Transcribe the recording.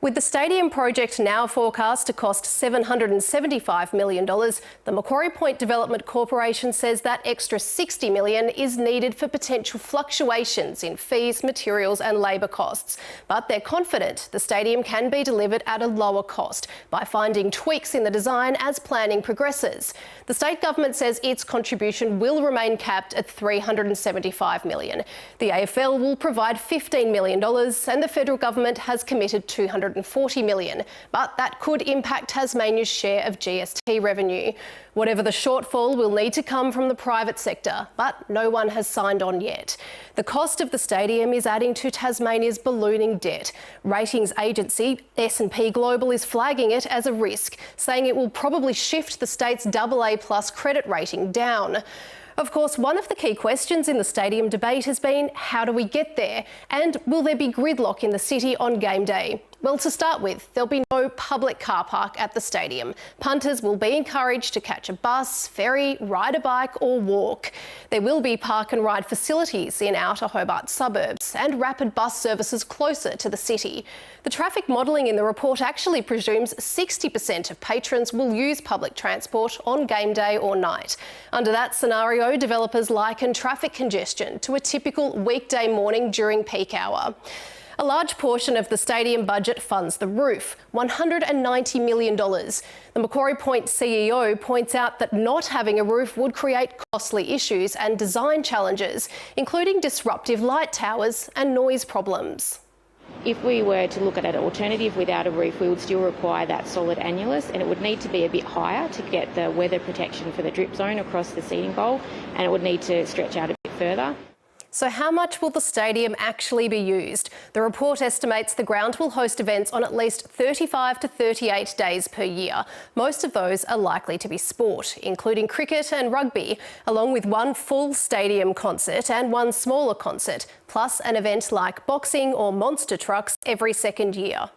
With the stadium project now forecast to cost $775 million, the Macquarie Point Development Corporation says that extra $60 million is needed for potential fluctuations in fees, materials and labour costs. But they're confident the stadium can be delivered at a lower cost by finding tweaks in the design as planning progresses. The state government says its contribution will remain capped at $375 million. The AFL will provide $15 million and the federal government has committed $240 million, but that could impact Tasmania's share of GST revenue. Whatever the shortfall will need to come from the private sector, but no one has signed on yet. The cost of the stadium is adding to Tasmania's ballooning debt. Ratings agency S&P Global is flagging it as a risk, saying it will probably shift the state's AA+ credit rating down. Of course, one of the key questions in the stadium debate has been, how do we get there? And will there be gridlock in the city on game day? Well, to start with, there'll be no public car park at the stadium. Punters will be encouraged to catch a bus, ferry, ride a bike or walk. There will be park and ride facilities in outer Hobart suburbs and rapid bus services closer to the city. The traffic modelling in the report actually presumes 60% of patrons will use public transport on game day or night. Under that scenario, developers liken traffic congestion to a typical weekday morning during peak hour. A large portion of the stadium budget funds the roof, $190 million. The Macquarie Point CEO points out that not having a roof would create costly issues and design challenges, including disruptive light towers and noise problems. If we were to look at an alternative without a roof, we would still require that solid annulus, and it would need to be a bit higher to get the weather protection for the drip zone across the seating bowl, and it would need to stretch out a bit further. So how much will the stadium actually be used? The report estimates the ground will host events on at least 35 to 38 days per year. Most of those are likely to be sport, including cricket and rugby, along with one full stadium concert and one smaller concert, plus an event like boxing or monster trucks every second year.